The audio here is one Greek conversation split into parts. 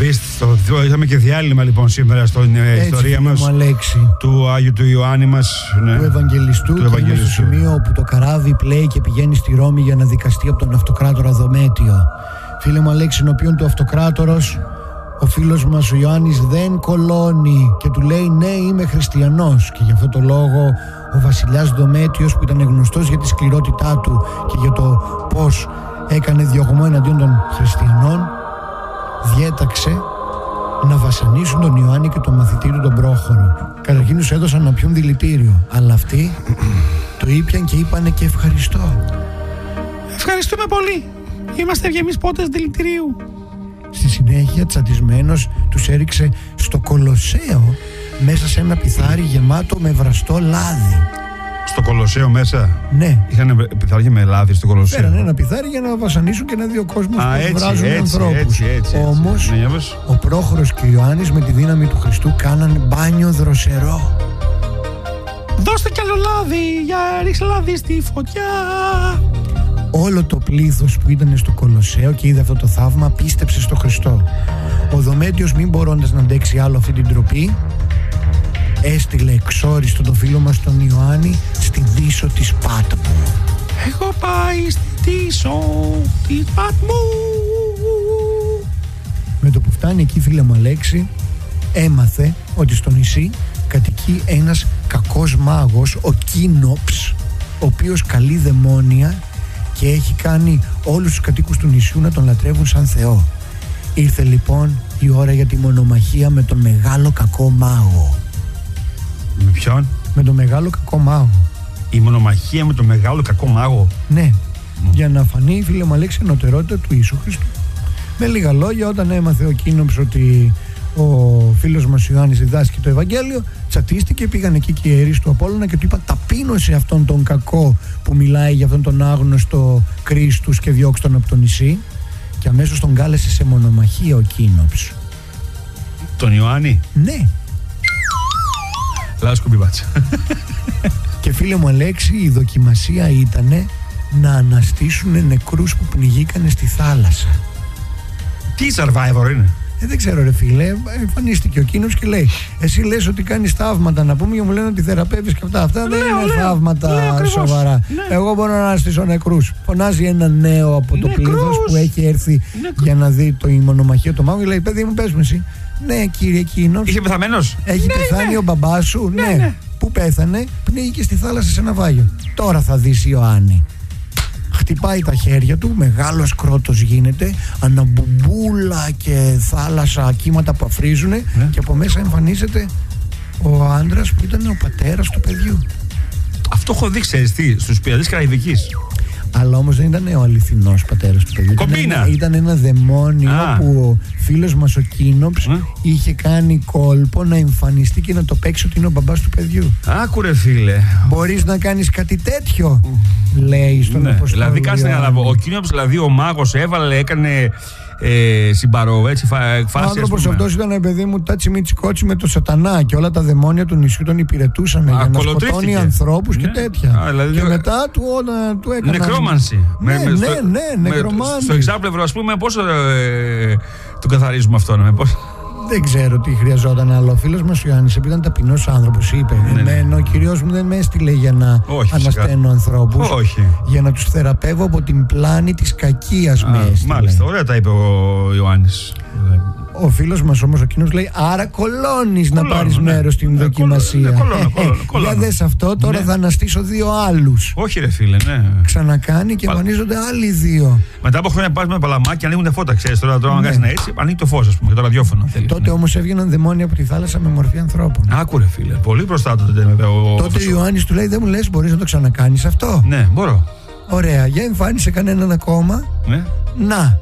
Επίσης, είχαμε και διάλειμμα λοιπόν σήμερα στην ιστορία μας του Άγιου του Ιωάννη μας, ναι, του Ευαγγελιστού. Και είναι στο σημείο όπου το καράβι πλέει και πηγαίνει στη Ρώμη για να δικαστεί από τον αυτοκράτορα Δομέτιο. Φίλε μου Αλέξη, ενώπιον του αυτοκράτορος, ο φίλος μας ο Ιωάννης δεν κολώνει και του λέει ναι, είμαι χριστιανός. Και γι' αυτό το λόγο ο βασιλιάς Δομέτιος, που ήταν γνωστός για τη σκληρότητά του και για το πώς έκανε διωγμό εναντίον των χριστιανών, διέταξε να βασανίσουν τον Ιωάννη και τον μαθητή του τον Πρόχωρο. Καταρχήν τους έδωσαν να πιούν δηλητήριο, αλλά αυτοί το ήπιαν και είπανε και ευχαριστώ. Ευχαριστούμε πολύ. Είμαστε και εμείς πότες δηλητηρίου. Στη συνέχεια, τσαντισμένος, τους έριξε στο Κολοσσέο μέσα σε ένα πιθάρι γεμάτο με βραστό λάδι. Στο Κολοσσέο μέσα? Ναι. Είχαν πιθάρι με λάδι στο Κολοσσέο. Φέρανε ένα πιθάρι για να βασανίσουν και να δει ο κόσμος που βράζουν ανθρώπους. Όμως, ο Πρόχωρος και ο Ιωάννης με τη δύναμη του Χριστού κάναν μπάνιο δροσερό. Δώστε κι άλλο λάδι, για ρίξε λάδι στη φωτιά. Όλο το πλήθος που ήταν στο Κολοσσέο και είδε αυτό το θαύμα πίστεψε στο Χριστό. Ο Δομέτιος, μην μπορώντας να αντέξει άλλο αυτή την ντροπή, έστειλε εξόριστο το φίλο μας τον Ιωάννη στη Δύσσο της Πάτμου. Έχω πάει στη Δύσσο της Πάτμου. Με το που φτάνει εκεί, φίλε μου Αλέξη, έμαθε ότι στο νησί κατοικεί ένας κακός μάγος, ο Κίνοψ, ο οποίος καλεί δαιμόνια και έχει κάνει όλους τους κατοίκους του νησιού να τον λατρεύουν σαν Θεό. Ήρθε λοιπόν η ώρα για τη μονομαχία με τον μεγάλο κακό μάγο. Με ποιον? Με τον μεγάλο κακό μάγο. Η μονομαχία με τον μεγάλο κακό μάγο? Ναι. Για να φανεί, φίλε μου Αλέξη, η ενωτερότητα του Ιησού Χριστού. Με λίγα λόγια, όταν έμαθε ο Κίνοψ ότι ο φίλος μας Ιωάννης διδάσκει το Ευαγγέλιο, τσατίστηκε, πήγαν εκεί και οι ιερείς του Απόλλωνα και του είπαν ταπείνωσε αυτόν τον κακό που μιλάει για αυτόν τον άγνωστο Κρίστους και διώξει τον από το νησί, και αμέσως τον κάλεσε σε μονομαχία ο Κίνοψ. Τον Ιωάννη? Ναι. Λάσκο μπιμπάτσα. Και φίλε μου Αλέξη, η δοκιμασία ήτανε να αναστήσουν νεκρούς που πνιγήκανε στη θάλασσα. Τι survivor είναι? Δεν ξέρω ρε φίλε, εμφανίστηκε ο Κίνοψ και λέει εσύ λες ότι κάνεις θαύματα, να πούμε, και μου λένε ότι θεραπεύεις και αυτά δεν είναι θαύματα σοβαρά. Ναι. Εγώ μπορώ να αναστήσω νεκρούς. Φωνάζει ένα νέο από το πλήθος που έχει έρθει για να δει η μονομαχία του μάγου και λέει παιδί μου πες μου εσύ. Ναι κύριε Κίνοψ. Είχε πεθαμένος? Έχει πεθάνει ο μπαμπάς σου? Ναι. Πού πέθανε? Πνίγηκε στη θάλασσα σε ναυάγιο. Τώρα θα δεις Ιωάννη. Χτυπάει τα χέρια του, μεγάλος κρότος γίνεται, αναμπουμπούλα και θάλασσα, κύματα που αφρίζουνε, και από μέσα εμφανίζεται ο άντρας που ήταν ο πατέρας του παιδιού. Αυτό έχω δει, ξέρεις τι, στους πειρατές Καραϊβικής. Αλλά όμως δεν ήταν ο αληθινός πατέρας του παιδιού. Κομπίνα! Ήταν ένα δαιμόνιο που ο φίλος μας ο Κίνοψ είχε κάνει κόλπο να εμφανιστεί και να το παίξει ότι είναι ο μπαμπάς του παιδιού. Άκουρε φίλε. Μπορείς να κάνεις κάτι τέτοιο, λέει στον Αποστόλιο. Δηλαδή κάτσε να καταλάβω. Ο Κίνοψ, δηλαδή ο μάγος έκανε συμπαρό, έτσι φάση. Ο άνθρωπος αυτός ήταν, παιδί μου, τάτσι μίτσι κότσι με το σατανά και όλα τα δαιμόνια του νησιού τον υπηρετούσαν για να σκοτώνει ανθρώπους και τέτοια. Δηλαδή, και μετά του έκαναν νεκρόμανση. Νεκρομάνση. Στο εξάπλευρο, ας πούμε, πώς τον καθαρίζουμε αυτόν? Δεν ξέρω τι χρειαζόταν, αλλά ο φίλος μας ο Ιωάννης, επειδή ήταν ταπεινός άνθρωπος, είπε ο Κυριός μου δεν με έστειλε για να ανασταίνω ανθρώπους, για να τους θεραπεύω από την πλάνη της κακίας με έστειλε. Μάλιστα, ωραία τα είπε ο Ιωάννης. Ο φίλος μας όμως ο κοινός λέει άρα κολώνεις να πάρεις μέρος στην δοκιμασία. Για δες αυτό, τώρα θα αναστήσω 2 άλλους. Όχι ρε φίλε, ναι. Ξανακάνει και εμφανίζονται άλλοι 2. Μετά από χρόνια πας με παλαμάκι, ανοίγουν τα φώτα, ξέρεις. Τώρα αν κάνεις ένα έτσι, ανοίγει το φως, ας πούμε, και το ραδιόφωνο. Τότε όμως έβγαιναν δαιμόνια από τη θάλασσα με μορφή ανθρώπων. Άκουρε φίλε, πολύ μπροστά τότε. Τότε ο Ιωάννης του λέει δεν μου λες, μπορείς να το ξανακάνεις αυτό? Ναι, μπορώ. Ωραία, για εμφάνισε κανέναν ακόμα. Να.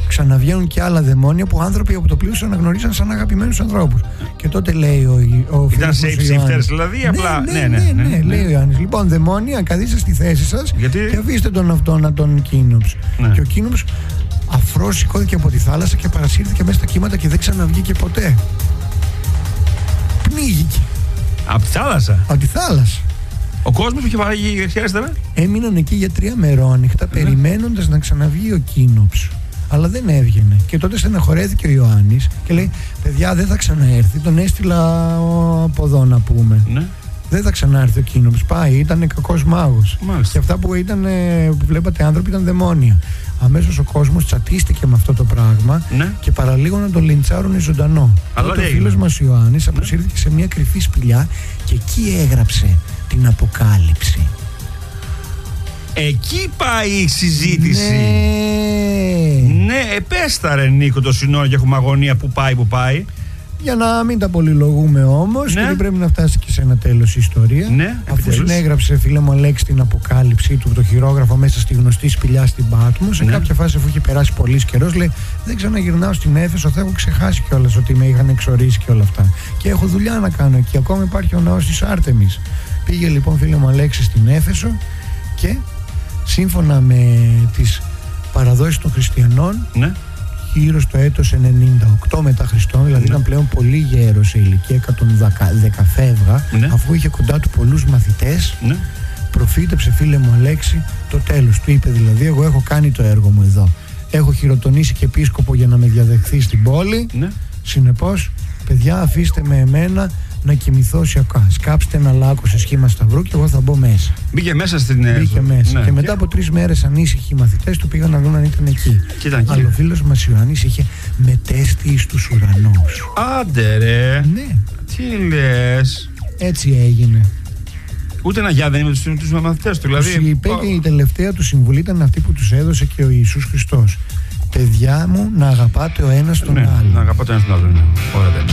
Ξαναβγαίνουν και άλλα δαιμόνια που άνθρωποι από το πλήθος αναγνωρίζαν σαν αγαπημένους ανθρώπους. Και τότε λέει ο φίλος. Ήταν shapeshifters δηλαδή, απλά. Ναι, λέει ο Ιωάννης. Λοιπόν, δαιμόνια, καθίστε στη θέση σας και αφήστε τον αυτό να τον Κίνοψ. Και ο Κίνοψ αφρός σηκώθηκε από τη θάλασσα και παρασύρθηκε μέσα στα κύματα και δεν ξαναβγήκε ποτέ. Πνίγηκε. Από τη θάλασσα? Από τη θάλασσα. Ο κόσμος που είχε παράγει αριστερά. Έμειναν εκεί για 3 μερόνυχτα περιμένοντας να ξαναβγεί ο Κίνοψ. Αλλά δεν έβγαινε. Και τότε στεναχωρέθηκε ο Ιωάννης και λέει: παιδιά, δεν θα ξαναέρθει. Τον έστειλα από εδώ να πούμε. Ναι. Δεν θα ξανάρθει ο Κίνοπς. Πάει, ήταν κακός μάγος. Και αυτά που βλέπατε άνθρωποι ήταν δαιμόνια. Αμέσως ο κόσμος τσατίστηκε με αυτό το πράγμα, ναι, και παραλίγο να τον λιντσάρουν ζωντανό. Αλλά ο φίλος μας Ιωάννης αποσύρθηκε σε μια κρυφή σπηλιά και εκεί έγραψε την Αποκάλυψη. Εκεί πάει η συζήτηση. Ναι, επέσταρε Νίκο το συνόριο και έχουμε αγωνία που πάει. Για να μην τα πολυλογούμε όμως, ναι, γιατί πρέπει να φτάσει και σε ένα τέλος η ιστορία. Ναι, αφού συνέγραψε, φίλε μου Αλέξη, την Αποκάλυψή του, το χειρόγραφο μέσα στη γνωστή σπηλιά στην Πάτμο, σε κάποια φάση, αφού είχε περάσει πολύς καιρός, λέει: δεν ξαναγυρνάω στην Έφεσο, θα έχω ξεχάσει κιόλας ότι με είχαν εξορίσει και όλα αυτά. Και έχω δουλειά να κάνω εκεί. Ακόμα υπάρχει ο ναός της Άρτεμις. Πήγε λοιπόν, φίλε μου Αλέξη, στην Έφεσο και σύμφωνα με τις παραδόσεις των χριστιανών, ναι, γύρω στο έτος 98 μετά Χριστόν, δηλαδή, ναι, ήταν πλέον πολύ γέρος σε ηλικία, 110 φεύγα, ναι, αφού είχε κοντά του πολλούς μαθητές, ναι, προφήτεψε, φίλε μου Αλέξη, το τέλος. Του είπε δηλαδή: εγώ έχω κάνει το έργο μου εδώ. Έχω χειροτονήσει και επίσκοπο για να με διαδεχθεί στην πόλη, ναι, συνεπώς, παιδιά, αφήστε με εμένα να κοιμηθώ σε ακά. Σκάψτε ένα λάκκο σε σχήμα σταυρού και εγώ θα μπω μέσα. Μπήκε μέσα στην Μπήκε μέσα. Ναι. Και μετά από 3 μέρες ανήσυχοι οι μαθητές του πήγαν να δουν αν ήταν εκεί. Αλλά ο φίλος μας Ιωάννης είχε μετέστη στους ουρανούς. Άντε ρε. Ναι. Τι λες. Έτσι έγινε. Ούτε ένα γεια δεν είπε τους μαθητές του. Δηλαδή, τους είπε και η τελευταία του συμβουλή ήταν αυτή που τους έδωσε και ο Ιησούς Χριστός. Παιδιά μου, να αγαπάτε ο ένας τον άλλον. Να αγαπάτε ο ένας τον άλλον. Ναι. Ωραία.